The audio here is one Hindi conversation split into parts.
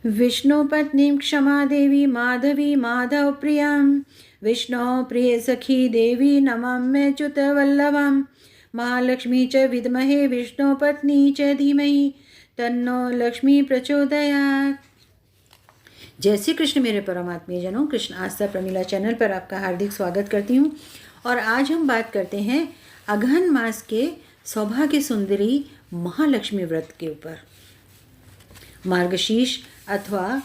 विष्णुपत्नीं क्षमा देवी माधवी माधव प्रियां विष्णो प्रिय सखी देवी नमाम्यच्युतवल्लभां महालक्ष्मी च विद्महे विष्णुपत्नी च धीमहि तन्नो लक्ष्मी प्रचोदयात्। जय श्री कृष्ण मेरे परमात्मीय जनों, कृष्ण आस्था प्रमिला चैनल पर आपका हार्दिक स्वागत करती हूँ। और आज हम बात करते हैं अगहन मास के सौभाग्य सुंदरी महालक्ष्मी व्रत के ऊपर। मार्गशीर्ष अथवा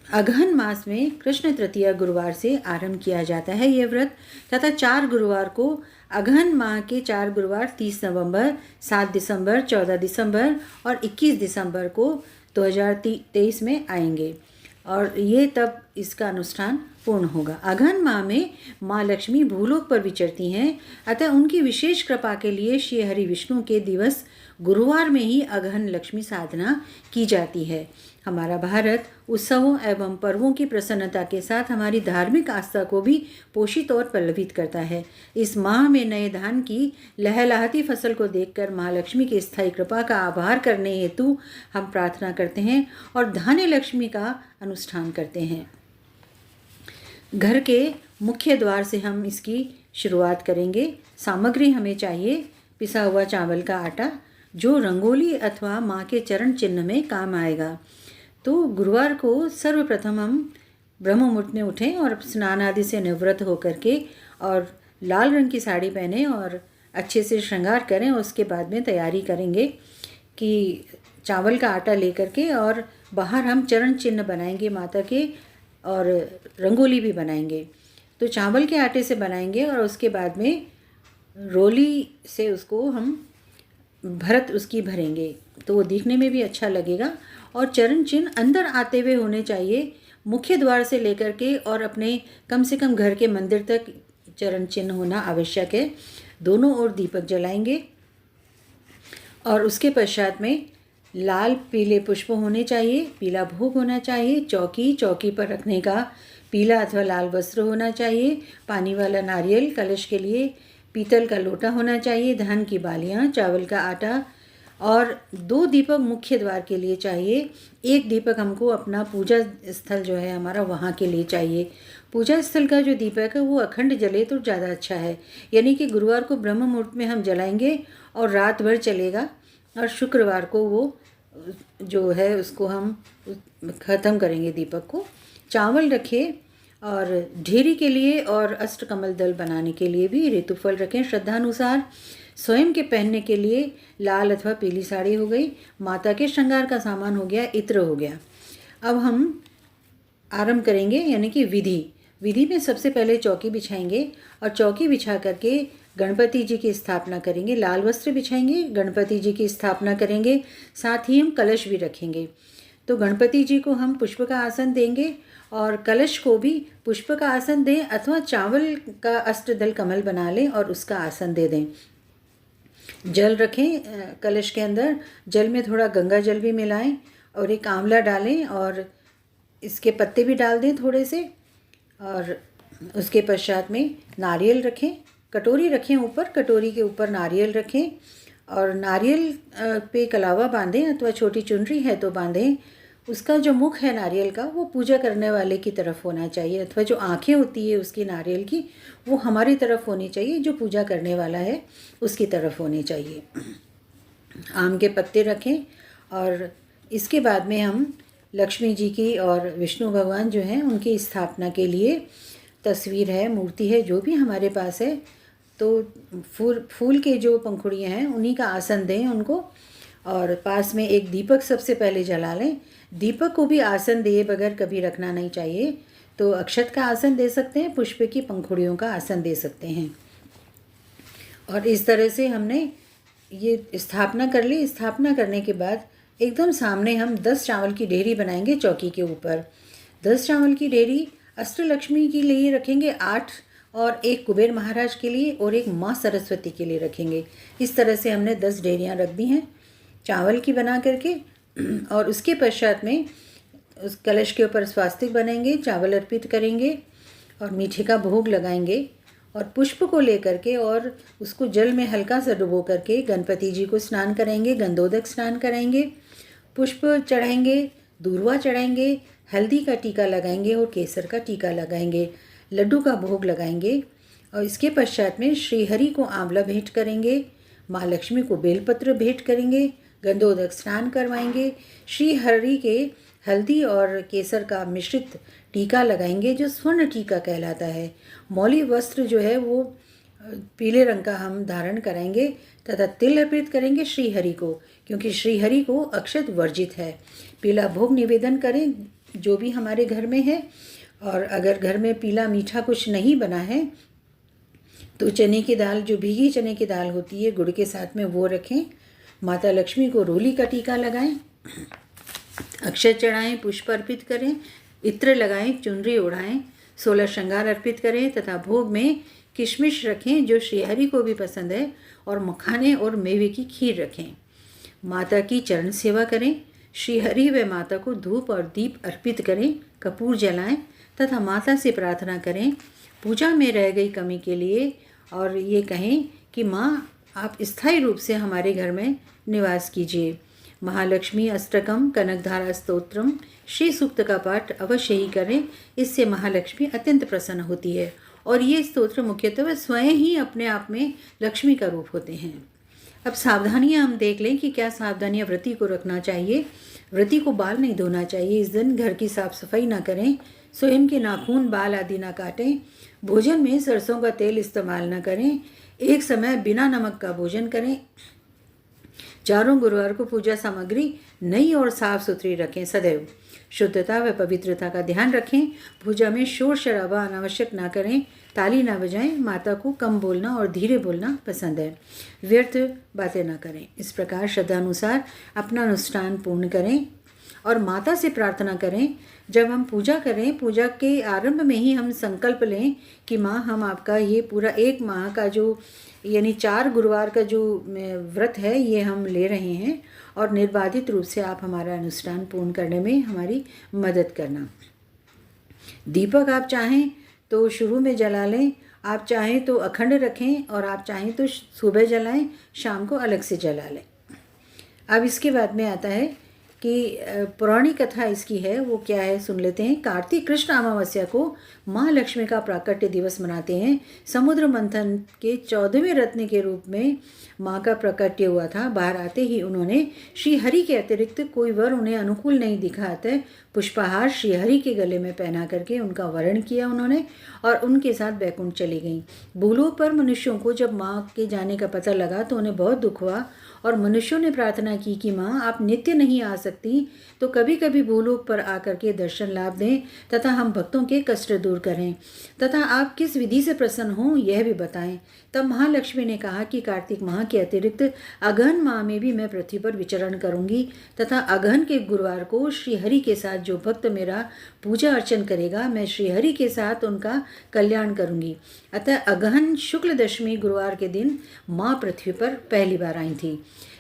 अगहन मास में कृष्ण तृतीया गुरुवार से आरंभ किया जाता है ये व्रत, तथा 4 गुरुवार को अगहन माह के 4 गुरुवार 30 नवंबर, 7 दिसंबर, 14 दिसंबर और 21 दिसंबर को 2023 में आएंगे और ये तब इसका अनुष्ठान पूर्ण होगा। अगहन माह में माँ लक्ष्मी भूलोक पर विचरती हैं, अतः उनकी विशेष कृपा के लिए श्री हरि विष्णु के दिवस गुरुवार में ही अगहन लक्ष्मी साधना की जाती है। हमारा भारत उत्सवों एवं पर्वों की प्रसन्नता के साथ हमारी धार्मिक आस्था को भी पोषित और पल्लवित करता है। इस माह में नए धान की लहलहाती फसल को देखकर महालक्ष्मी की स्थायी कृपा का आभार करने हेतु हम प्रार्थना करते हैं और धान्य लक्ष्मी का अनुष्ठान करते हैं। घर के मुख्य द्वार से हम इसकी शुरुआत करेंगे। सामग्री हमें चाहिए पिसा हुआ चावल का आटा, जो रंगोली अथवा माँ के चरण चिन्ह में काम आएगा। तो गुरुवार को सर्वप्रथम हम ब्रह्म मुहूर्त में उठें और स्नान आदि से निवृत्त होकर के और लाल रंग की साड़ी पहने और अच्छे से श्रृंगार करें। उसके बाद में तैयारी करेंगे कि चावल का आटा लेकर के और बाहर हम चरण चिन्ह बनाएंगे माता के और रंगोली भी बनाएंगे। तो चावल के आटे से बनाएंगे और उसके बाद में रोली से उसको हम भरत उसकी भरेंगे, तो वो दिखने में भी अच्छा लगेगा। और चरण चिन्ह अंदर आते हुए होने चाहिए, मुख्य द्वार से लेकर के और अपने कम से कम घर के मंदिर तक चरण चिन्ह होना आवश्यक है। दोनों ओर दीपक जलाएंगे और उसके पश्चात में लाल पीले पुष्प होने चाहिए, पीला भोग होना चाहिए, चौकी पर रखने का पीला अथवा लाल वस्त्र होना चाहिए, पानी वाला नारियल, कलश के लिए पीतल का लोटा होना चाहिए, धान की बालियाँ, चावल का आटा और 2 दीपक मुख्य द्वार के लिए चाहिए। 1 दीपक हमको अपना पूजा स्थल जो है हमारा वहाँ के लिए चाहिए। पूजा स्थल का जो दीपक है वो अखंड जले तो ज़्यादा अच्छा है, यानी कि गुरुवार को ब्रह्म मुहूर्त में हम जलाएंगे और रात भर चलेगा और शुक्रवार को वो जो है उसको हम ख़त्म करेंगे दीपक को। चावल रखें और ढेरी के लिए और अष्टकमल दल बनाने के लिए भी ऋतुफल रखें श्रद्धानुसार। स्वयं के पहनने के लिए लाल अथवा पीली साड़ी हो गई, माता के श्रृंगार का सामान हो गया, इत्र हो गया। अब हम आरंभ करेंगे, यानी कि विधि में सबसे पहले चौकी बिछाएंगे और चौकी बिछा करके गणपति जी की स्थापना करेंगे। लाल वस्त्र बिछाएंगे, गणपति जी की स्थापना करेंगे, साथ ही हम कलश भी रखेंगे। तो गणपति जी को हम पुष्प का आसन देंगे और कलश को भी पुष्प का आसन दें अथवा चावल का अष्टदल कमल बना लें और उसका आसन दे दें। जल रखें कलश के अंदर, जल में थोड़ा गंगा जल भी मिलाएं और एक आंवला डालें और इसके पत्ते भी डाल दें थोड़े से। और उसके पश्चात में नारियल रखें, कटोरी रखें ऊपर, कटोरी के ऊपर नारियल रखें और नारियल पे कलावा बांधें अथवा छोटी चुनरी है तो बांधें। उसका जो मुख है नारियल का वो पूजा करने वाले की तरफ होना चाहिए, अथवा जो आँखें होती है उसकी नारियल की वो हमारी तरफ होनी चाहिए, जो पूजा करने वाला है उसकी तरफ होनी चाहिए। आम के पत्ते रखें और इसके बाद में हम लक्ष्मी जी की और विष्णु भगवान जो हैं उनकी स्थापना के लिए तस्वीर है, मूर्ति है, जो भी हमारे पास है, तो फूल के जो पंखुड़ियाँ हैं उन्हीं का आसन दें उनको। और पास में एक दीपक सबसे पहले जला लें। दीपक को भी आसन दिए बगैर कभी रखना नहीं चाहिए, तो अक्षत का आसन दे सकते हैं, पुष्प की पंखुड़ियों का आसन दे सकते हैं। और इस तरह से हमने ये स्थापना कर ली। स्थापना करने के बाद एकदम सामने हम 10 चावल की ढेरी बनाएंगे चौकी के ऊपर। 10 चावल की ढेरी अष्टलक्ष्मी के लिए रखेंगे 8 और एक कुबेर महाराज के लिए और एक माँ सरस्वती के लिए रखेंगे। इस तरह से हमने 10 ढेरियाँ रख दी हैं चावल की बना करके। और उसके पश्चात में उस कलश के ऊपर स्वास्तिक बनेंगे, चावल अर्पित करेंगे और मीठे का भोग लगाएंगे और पुष्प को लेकर के और उसको जल में हल्का सा डुबो करके गणपति जी को स्नान कराएंगे, गंधोदक स्नान कराएंगे, पुष्प चढ़ाएंगे, दूर्वा चढ़ाएंगे, हल्दी का टीका लगाएंगे और केसर का टीका लगाएंगे, लड्डू का भोग लगाएंगे और इसके पश्चात में श्रीहरि को आंवला भेंट करेंगे, माँ लक्ष्मी को बेलपत्र भेंट करेंगे, गंधोदक स्नान करवाएंगे, श्रीहरि के हल्दी और केसर का मिश्रित टीका लगाएंगे जो स्वर्ण टीका कहलाता है। मौली वस्त्र जो है वो पीले रंग का हम धारण कराएंगे तथा तिल अर्पित करेंगे श्रीहरि को, क्योंकि श्रीहरि को अक्षत वर्जित है। पीला भोग निवेदन करें जो भी हमारे घर में है, और अगर घर में पीला मीठा कुछ नहीं बना है तो चने की दाल, जो भीगी चने की दाल होती है गुड़ के साथ में, वो रखें। माता लक्ष्मी को रोली का टीका लगाएं, अक्षत चढ़ाएं, पुष्प अर्पित करें, इत्र लगाएं, चुनरी उड़ाएं, 16 श्रृंगार अर्पित करें तथा भोग में किशमिश रखें जो श्रीहरि को भी पसंद है, और मखाने और मेवे की खीर रखें। माता की चरण सेवा करें, श्रीहरि व माता को धूप और दीप अर्पित करें, कपूर जलाएं तथा माता से प्रार्थना करें पूजा में रह गई कमी के लिए, और ये कहें कि माँ आप स्थायी रूप से हमारे घर में निवास कीजिए। महालक्ष्मी अष्टकम कनकधारा स्तोत्रम श्री सूक्त का पाठ अवश्य ही करें, इससे महालक्ष्मी अत्यंत प्रसन्न होती है, और ये स्तोत्र मुख्यतः स्वयं ही अपने आप में लक्ष्मी का रूप होते हैं। अब सावधानियां हम देख लें कि क्या सावधानियां व्रती को रखना चाहिए। व्रती को बाल नहीं धोना चाहिए, इस दिन घर की साफ सफाई ना करें, स्वयं के नाखून, बाल आदि ना काटें, भोजन में सरसों का तेल इस्तेमाल ना करें, एक समय बिना नमक का भोजन करें। चारों गुरुवार को पूजा सामग्री नई और साफ सुथरी रखें, सदैव शुद्धता व पवित्रता का ध्यान रखें। पूजा में शोर शराबा अनावश्यक ना करें, ताली ना बजाएं, माता को कम बोलना और धीरे बोलना पसंद है, व्यर्थ बातें ना करें। इस प्रकार श्रद्धानुसार अपना अनुष्ठान पूर्ण करें और माता से प्रार्थना करें। जब हम पूजा करें, पूजा के आरंभ में ही हम संकल्प लें कि माँ हम आपका ये पूरा 1 माह का जो यानी 4 गुरुवार का जो व्रत है ये हम ले रहे हैं, और निर्बाधित रूप से आप हमारा अनुष्ठान पूर्ण करने में हमारी मदद करना। दीपक आप चाहें तो शुरू में जला लें, आप चाहें तो अखंड रखें, और आप चाहें तो सुबह जलाएं, शाम को अलग से जला लें। अब इसके बाद में आता है कि पौराणिक कथा इसकी है, वो क्या है सुन लेते हैं। कार्तिक कृष्ण अमावस्या को माँ लक्ष्मी का प्राकट्य दिवस मनाते हैं। समुद्र मंथन के 14वें रत्न के रूप में माँ का प्राकट्य हुआ था। बाहर आते ही उन्होंने श्रीहरि के अतिरिक्त कोई वर उन्हें अनुकूल नहीं दिखा, अतः पुष्पहार श्रीहरि के गले में पहना करके उनका वरण किया उन्होंने, और उनके साथ बैकुंठ चली गईं। भूलोक पर मनुष्यों को जब माँ के जाने का पता लगा तो उन्हें बहुत दुख हुआ, और मनुष्यों ने प्रार्थना की कि माँ आप नित्य नहीं आ सकती, तो कभी कभी भूलोक पर आकर के दर्शन लाभ दें तथा हम भक्तों के कष्ट दूर करें, तथा आप किस विधि से प्रसन्न हों यह भी बताएं। तब महालक्ष्मी ने कहा कि कार्तिक माह के अतिरिक्त अगहन माह में भी मैं पृथ्वी पर विचरण करूंगी, तथा अगहन के गुरुवार को श्रीहरि के साथ जो भक्त मेरा पूजा अर्चन करेगा, मैं श्रीहरि के साथ उनका कल्याण करूंगी। अतः अगहन शुक्ल दशमी गुरुवार के दिन माँ पृथ्वी पर पहली बार आई थी।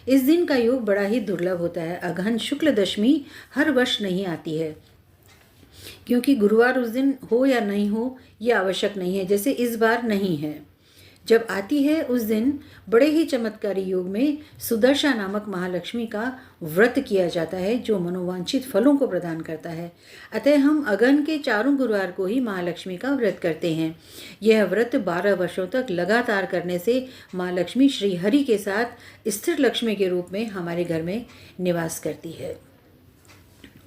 इस दिन का योग बड़ा ही दुर्लभ होता है। अगहन शुक्ल दशमी हर वर्ष नहीं आती है, क्योंकि गुरुवार उस दिन हो या नहीं हो यह आवश्यक नहीं है, जैसे इस बार नहीं है। जब आती है उस दिन बड़े ही चमत्कारी योग में सुदर्शा नामक महालक्ष्मी का व्रत किया जाता है, जो मनोवांछित फलों को प्रदान करता है। अतः हम अगहन के 4 गुरुवार को ही महालक्ष्मी का व्रत करते हैं। यह व्रत 12 वर्षों तक लगातार करने से माँ लक्ष्मी श्रीहरि के साथ स्थिर लक्ष्मी के रूप में हमारे घर में निवास करती है।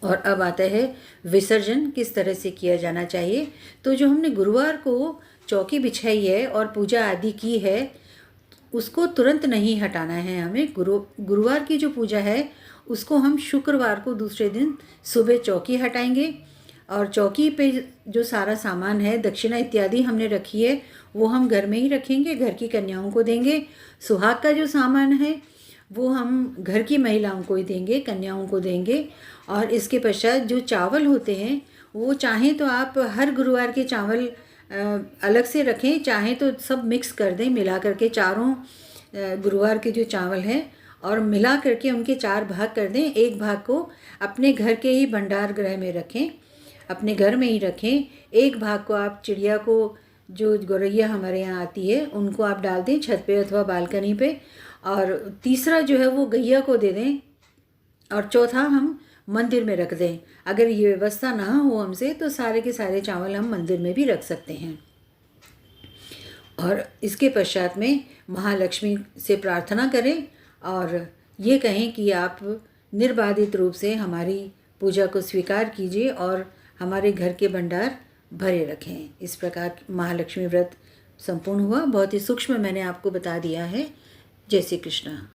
और अब आता है विसर्जन किस तरह से किया जाना चाहिए। तो जो हमने गुरुवार को चौकी बिछाई है और पूजा आदि की है, उसको तुरंत नहीं हटाना है हमें। गुरुवार की जो पूजा है उसको हम शुक्रवार को दूसरे दिन सुबह चौकी हटाएंगे, और चौकी पे जो सारा सामान है, दक्षिणा इत्यादि हमने रखी है, वो हम घर में ही रखेंगे, घर की कन्याओं को देंगे। सुहाग का जो सामान है वो हम घर की महिलाओं को ही देंगे, कन्याओं को देंगे। और इसके पश्चात जो चावल होते हैं वो चाहें तो आप हर गुरुवार के चावल अलग से रखें, चाहें तो सब मिक्स कर दें, मिला करके चारों गुरुवार के जो चावल हैं और मिला करके उनके 4 भाग कर दें। एक भाग को अपने घर के ही भंडार गृह में रखें, अपने घर में ही रखें। एक भाग को आप चिड़िया को, जो गौरैया हमारे यहाँ आती है, उनको आप डाल दें छत पे अथवा बालकनी पे, और तीसरा जो है वो गैया को दे दें, और चौथा हम मंदिर में रख दें। अगर ये व्यवस्था ना हो हमसे तो सारे के सारे चावल हम मंदिर में भी रख सकते हैं। और इसके पश्चात में महालक्ष्मी से प्रार्थना करें और ये कहें कि आप निर्बाधित रूप से हमारी पूजा को स्वीकार कीजिए और हमारे घर के भंडार भरे रखें। इस प्रकार महालक्ष्मी व्रत संपूर्ण हुआ। बहुत ही सूक्ष्म मैंने आपको बता दिया है। जय श्री कृष्ण।